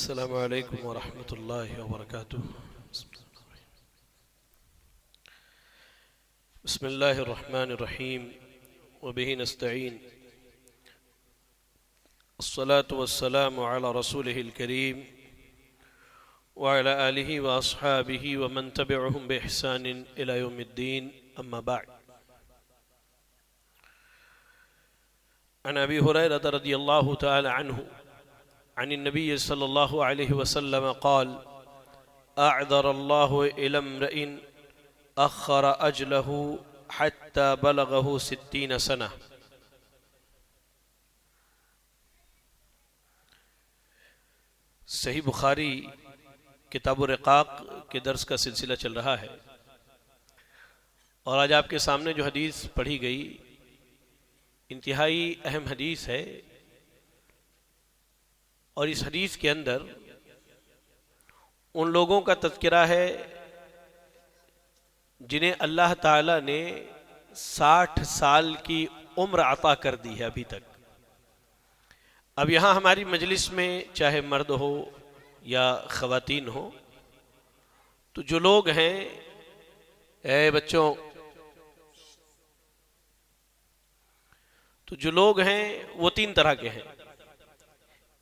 السلام علیکم ورحمۃ اللہ وبرکاتہ. بسم اللہ الرحمن الرحیم وبہ نستعین الصلاة والسلام علی رسولہ الکریم وعلی آلہ واصحابہ ومن تبعہم بإحسان الی یوم الدین. اما بعد. عن ابی ہریرہ رضی اللہ تعالی عنہ عن النبي صلى الله عليه وسلم قال أعذر الله إلى امرئ أخر أجله حتى بلغه 60 سنة. صحیح بخاری کتاب الرقاق کے درس کا سلسلہ چل رہا ہے اور آج آپ کے سامنے جو حدیث پڑھی گئی انتہائی اہم حدیث ہے، اور اس حدیث کے اندر ان لوگوں کا تذکرہ ہے جنہیں اللہ تعالی نے 60 سال کی عمر عطا کر دی ہے ابھی تک. اب یہاں ہماری مجلس میں چاہے مرد ہو یا خواتین ہو، تو جو لوگ ہیں، اے بچوں، تو جو لوگ ہیں وہ 3 طرح کے ہیں.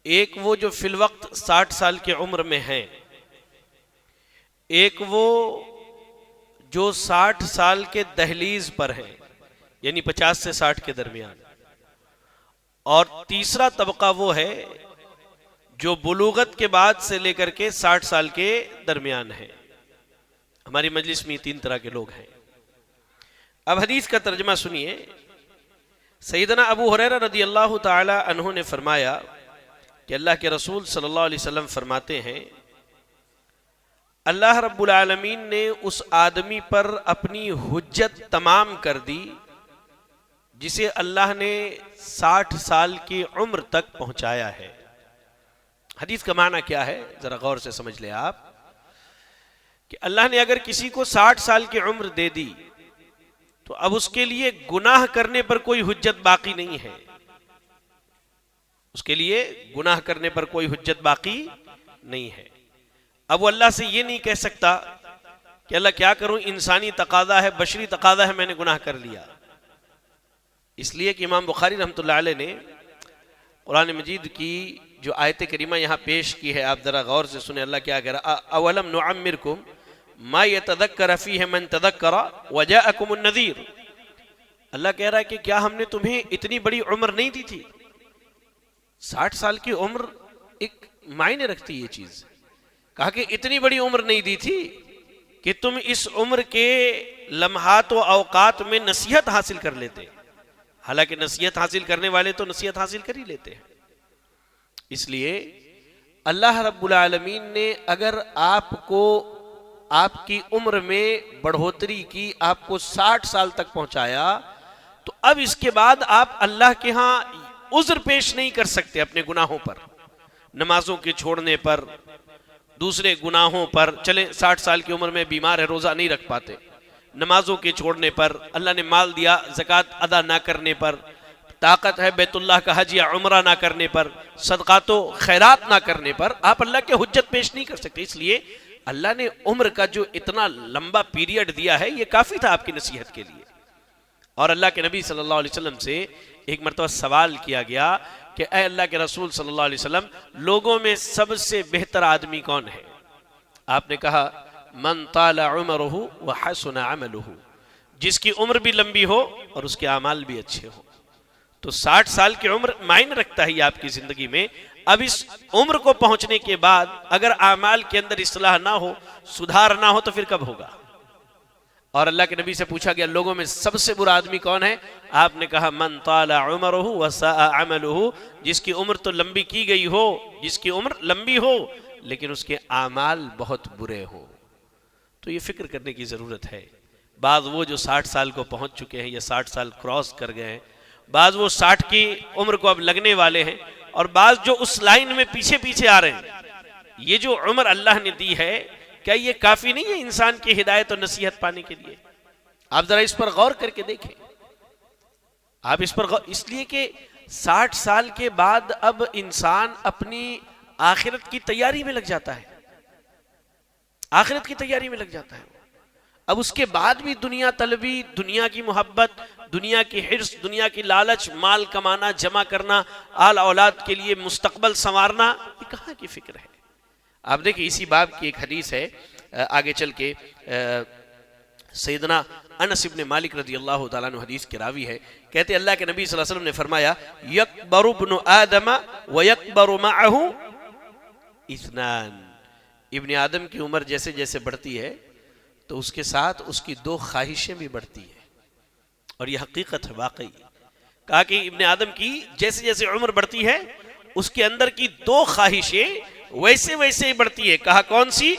ایک وہ جو فی الوقت 60 سال کی عمر میں ہیں، ایک وہ جو 60 سال کے دہلیز پر ہیں، یعنی 50 سے 60 کے درمیان، اور تیسرا طبقہ وہ ہے جو بلوغت کے بعد سے لے کر کے 60 سال کے درمیان ہے. ہماری مجلس میں 3 طرح کے لوگ ہیں. اب حدیث کا ترجمہ سنیے. سیدنا ابو ہریرہ رضی اللہ تعالی عنہ نے فرمایا کہ اللہ کے رسول صلی اللہ علیہ وسلم فرماتے ہیں، اللہ رب العالمین نے اس آدمی پر اپنی حجت تمام کر دی جسے اللہ نے 60 سال کی عمر تک پہنچایا ہے. حدیث کا معنی کیا ہے ذرا غور سے سمجھ لیں آپ، کہ اللہ نے اگر کسی کو 60 سال کی عمر دے دی تو اب اس کے لیے گناہ کرنے پر کوئی حجت باقی نہیں ہے. اس کے لیے گناہ کرنے پر کوئی حجت باقی نہیں ہے. اب وہ اللہ سے یہ نہیں کہہ سکتا کہ اللہ کیا کروں، انسانی تقاضا ہے، بشری تقاضا ہے، میں نے گناہ کر لیا. اس لیے کہ امام بخاری رحمۃ اللہ علیہ نے قرآن مجید کی جو آیت کریمہ یہاں پیش کی ہے، آپ ذرا غور سے سنیں. اللہ کیا کہہ رہا، اولم نعمرکم ما یتذکر فیہ من تذکر وجاءکم النذیر. اللہ کہہ رہا ہے کہ کیا ہم نے تمہیں اتنی بڑی عمر نہیں دی تھی؟ 60 سال کی عمر ایک معنی رکھتی یہ چیز. کہا کہ اتنی بڑی عمر نہیں دی تھی کہ تم اس عمر کے لمحات و اوقات میں نصیحت حاصل کر لیتے. حالانکہ نصیحت حاصل کرنے والے تو نصیحت حاصل کر ہی لیتے ہیں. اس لیے اللہ رب العالمین نے اگر آپ کو آپ کی عمر میں بڑھوتری کی، آپ کو 60 سال تک پہنچایا، تو اب اس کے بعد آپ اللہ کے ہاں عذر پیش نہیں کر سکتے اپنے گناہوں پر، نمازوں کے چھوڑنے پر، دوسرے گناہوں پر. چلیں 60 سال کی عمر میں بیمار ہے، روزہ نہیں رکھ پاتے، نمازوں کے چھوڑنے پر، اللہ نے مال دیا زکوٰۃ ادا نہ کرنے پر، طاقت ہے بیت اللہ کا حج یا عمرہ نہ کرنے پر، صدقات و خیرات نہ کرنے پر آپ اللہ کے حجت پیش نہیں کر سکتے. اس لیے اللہ نے عمر کا جو اتنا لمبا پیریڈ دیا ہے یہ کافی تھا آپ کی نصیحت کے لیے. اور اللہ کے نبی صلی اللہ علیہ وسلم سے ایک مرتبہ سوال کیا گیا کہ اے اللہ کے رسول صلی اللہ علیہ وسلم، لوگوں میں سب سے بہتر آدمی کون ہے؟ آپ نے کہا من طال عمرہ وحسن عملہ، جس کی عمر بھی لمبی ہو اور اس کے اعمال بھی اچھے ہوں. تو 60 سال کی عمر معنی رکھتا ہے آپ کی زندگی میں. اب اس عمر کو پہنچنے کے بعد اگر اعمال کے اندر اصلاح نہ ہو، سدھار نہ ہو، تو پھر کب ہوگا؟ اور اللہ کے نبی سے پوچھا گیا لوگوں میں سب سے برا آدمی کون ہے؟ آپ نے کہا من طال عمرہ وساء عملہ، جس کی عمر تو لمبی کی گئی ہو، جس کی عمر لمبی ہو لیکن اس کے اعمال بہت برے ہوں. تو یہ فکر کرنے کی ضرورت ہے. بعض وہ جو 60 سال کو پہنچ چکے ہیں یا 60 سال کراس کر گئے ہیں، بعض وہ 60 کی عمر کو اب لگنے والے ہیں، اور بعض جو اس لائن میں پیچھے پیچھے آ رہے ہیں. یہ جو عمر اللہ نے دی ہے، کیا یہ کافی نہیں ہے انسان کی ہدایت اور نصیحت پانے کے لیے؟ آپ ذرا اس پر غور کر کے دیکھیں. آپ اس پر اس لیے کہ 60 سال کے بعد اب انسان اپنی آخرت کی تیاری میں لگ جاتا ہے، آخرت کی تیاری میں لگ جاتا ہے۔ اب اس کے بعد بھی دنیا طلبی، دنیا کی محبت، دنیا کی حرص، دنیا کی لالچ، مال کمانا، جمع کرنا، آل اولاد کے لیے مستقبل سنوارنا، یہ کہاں کی فکر ہے؟ آپ دیکھیں اسی باب کی ایک حدیث ہے، آگے چل کے سیدنا انس ابن مالک رضی اللہ تعالیٰ عنہ حدیث کے راوی ہے، کہتے اللہ کے نبی صلی اللہ علیہ وسلم نے فرمایا یکبر ابن آدم ویکبر معہ اثنان، ابن آدم کی عمر جیسے جیسے بڑھتی ہے تو اس کے ساتھ اس کی دو خواہشیں بھی بڑھتی ہیں، اور یہ حقیقت ہے واقعی۔ کہا کہ ابن آدم کی جیسے جیسے عمر بڑھتی ہے اس کے اندر کی دو خواہشیں ویسے ویسے ہی بڑھتی ہے۔ کہا کون سی؟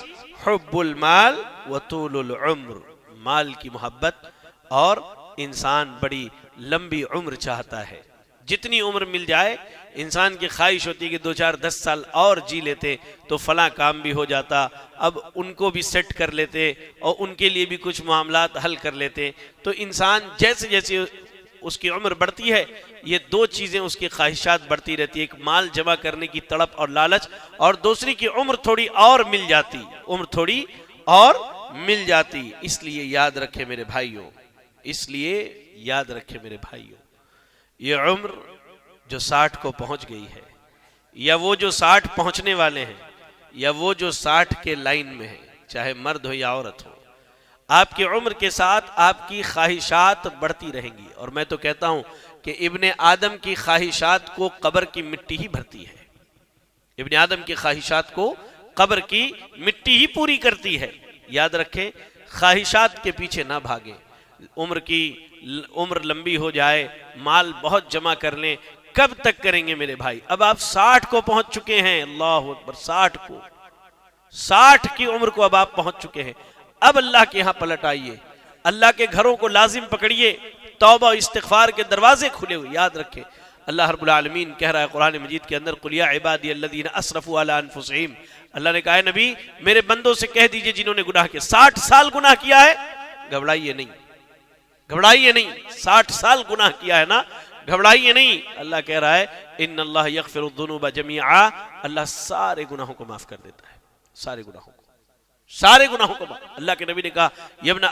حب المال وطول العمر، مال کی محبت، اور انسان بڑی لمبی عمر چاہتا ہے، جتنی عمر مل جائے انسان کی خواہش ہوتی ہے کہ 2-4-10 سال اور جی لیتے تو فلاں کام بھی ہو جاتا، اب ان کو بھی سیٹ کر لیتے اور ان کے لیے بھی کچھ معاملات حل کر لیتے۔ تو انسان جیسے جیسے اس کی عمر بڑھتی ہے یہ دو چیزیں اس کی خواہشات بڑھتی رہتی ہے، ایک مال جمع کرنے کی تڑپ اور لالچ، اور دوسری کی عمر تھوڑی اور مل جاتی، عمر تھوڑی اور مل جاتی۔ اس لیے یاد رکھے میرے بھائیوں، اس لیے یاد رکھے میرے بھائیوں، یہ عمر جو 60 کو پہنچ گئی ہے، یا وہ جو 60 پہنچنے والے ہیں، یا وہ جو 60 کے لائن میں ہیں، چاہے مرد ہو یا عورت ہو، آپ کی عمر کے ساتھ آپ کی خواہشات بڑھتی رہیں گی۔ اور میں تو کہتا ہوں کہ ابن آدم کی خواہشات کو قبر کی مٹی ہی بھرتی ہے، ابن آدم کی خواہشات کو قبر کی مٹی ہی پوری کرتی ہے۔ یاد رکھیں، خواہشات کے پیچھے نہ بھاگیں۔ عمر لمبی ہو جائے، مال بہت جمع کر لیں، کب تک کریں گے میرے بھائی؟ اب آپ 60 کو پہنچ چکے ہیں، اللہ اکبر، 60 کی عمر کو اب آپ پہنچ چکے ہیں۔ اب اللہ کے ہاں پلٹ آئیے، اللہ کے گھروں کو لازم پکڑیے، توبہ و استغفار کے دروازے کھلے ہوئے۔ یاد رکھیں اللہ رب العالمین کہہ رہا ہے قرآن مجید کے اندر قُلْ يَا عِبَادِيَ الَّذِينَ أَسْرَفُوا عَلَىٰ أَنفُسِهِمْ، اللہ نے کہا ہے نبی میرے بندوں سے کہہ دیجئے جنہوں نے گناہ کیا، 60 سال گناہ کیا ہے، گھبرائیے نہیں، گھبرائیے نہیں، 60 سال گناہ کیا ہے نا، گھبرائیے نہیں۔ اللہ کہہ رہا ہے ان اللہ یغفر الذنوب جميعا، اللہ سارے گناہوں کو معاف کر دیتا ہے، سارے گناہوں کو، سارے گناہوں کو معاف۔ اللہ کے نبی نے کہا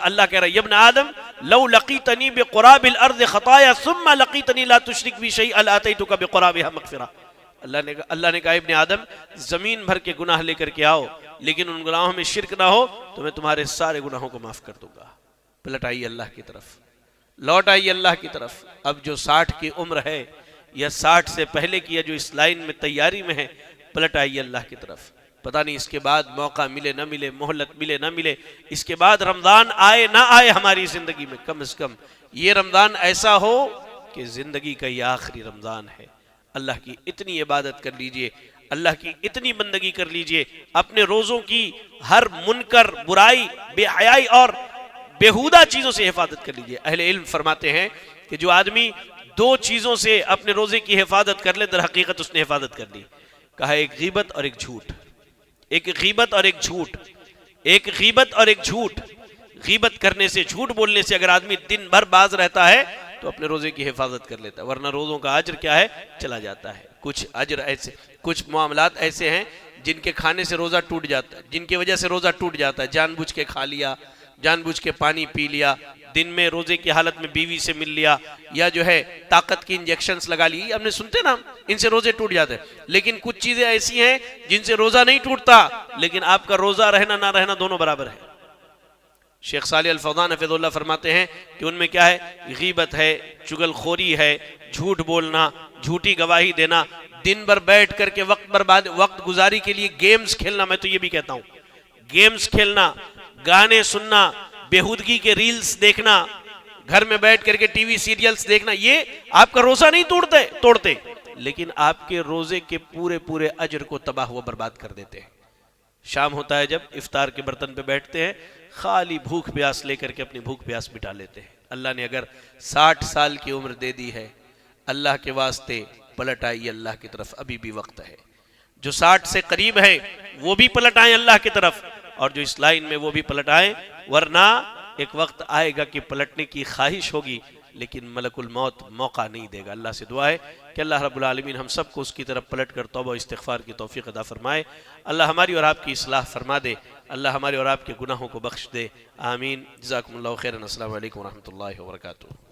اللہ کہہ رہا ہے یبن آدم لو لقیتنی بقراب الارض خطایا ثم لقیتنی لا تشرک بی شیئا لاتیتک بقرابها مغفرہ۔ اللہ نے کہا ابن آدم زمین بھر کے گناہ لے کر کے آؤ، لیکن ان گناہوں میں شرک نہ ہو تو میں تمہارے سارے گناہوں کو معاف کر دوں گا۔ پلٹ آئیے اللہ کی طرف، لوٹ آئیے اللہ کی طرف۔ اب جو 60 کی عمر ہے یا 60 سے پہلے کی، جو اس لائن میں تیاری میں ہے، پلٹ آئیے اللہ کی طرف۔ پتہ نہیں اس کے بعد موقع ملے نہ ملے، مہلت ملے نہ ملے، اس کے بعد رمضان آئے نہ آئے ہماری زندگی میں، کم از کم یہ رمضان ایسا ہو کہ زندگی کا یہ آخری رمضان ہے۔ اللہ کی اتنی عبادت کر لیجئے، اللہ کی اتنی بندگی کر لیجئے، اپنے روزوں کی ہر منکر، برائی، بے حیائی اور بیہودہ چیزوں سے حفاظت کر لیجئے۔ اہل علم فرماتے ہیں کہ جو آدمی 2 چیزوں سے اپنے روزے کی حفاظت کر لے در حقیقت اس نے حفاظت کر لی۔ کہا ایک غیبت اور ایک جھوٹ، ایک غیبت اور ایک جھوٹ، ایک غیبت اور ایک جھوٹ۔ غیبت کرنے سے، جھوٹ بولنے سے اگر آدمی دن بھر باز رہتا ہے تو اپنے روزے کی حفاظت کر لیتا ہے، ورنہ روزوں کا اجر کیا ہے؟ چلا جاتا ہے۔ کچھ اجر ایسے، کچھ معاملات ایسے ہیں جن کے کھانے سے روزہ ٹوٹ جاتا ہے، جن کی وجہ سے روزہ ٹوٹ جاتا ہے، جان بوجھ کے کھا لیا، جان بوجھ کے پانی پی لیا، دن میں روزے کی حالت میں بیوی سے مل لیا، یا جو ہے طاقت کی انجیکشنز لگا لی، ہم نے سنتے نا، ان سے روزے ٹوٹ جاتے ہیں۔ لیکن کچھ چیزیں ایسی ہیں جن سے روزہ نہیں ٹوٹتا، لیکن آپ کا روزہ رہنا نہ رہنا دونوں برابر ہے۔ شیخ صالح الفوزان حفظ اللہ فرماتے ہیں کہ ان میں کیا ہے؟ غیبت ہے، چغل خوری ہے، جھوٹ بولنا، جھوٹی گواہی دینا، دن بھر بیٹھ کر کے وقت گزاری کے لیے گیمز کھیلنا۔ میں تو یہ بھی کہتا ہوں گیمز کھیلنا، گانے سننا، بیہودگی کے ریلز دیکھنا، گھر میں بیٹھ کر کے ٹی وی سیریلز دیکھنا، یہ آپ کا روزہ نہیں توڑتے، لیکن آپ کے روزے کے پورے اجر کو تباہ و برباد کر دیتے ہیں۔ شام ہوتا ہے جب افطار کے برتن پہ بیٹھتے ہیں، خالی بھوک پیاس لے کر کے اپنی بھوک پیاس مٹا لیتے ہیں۔ اللہ نے اگر 60 سال کی عمر دے دی ہے، اللہ کے واسطے پلٹ آئیے اللہ کی طرف، ابھی بھی وقت ہے۔ جو 60 سے قریب ہے وہ بھی پلٹ آئیں اللہ کی طرف، اور جو اس لائن میں وہ بھی پلٹ آئیں، ورنہ ایک وقت آئے گا کہ پلٹنے کی خواہش ہوگی لیکن ملک الموت موقع نہیں دے گا۔ اللہ سے دعا ہے کہ اللہ رب العالمین ہم سب کو اس کی طرف پلٹ کر توبہ و استغفار کی توفیق عطا فرمائے۔ اللہ ہماری اور آپ کی اصلاح فرما دے، اللہ ہمارے اور آپ کے گناہوں کو بخش دے، آمین۔ جزاکم اللہ خیرا، السلام علیکم ورحمۃ اللہ وبرکاتہ۔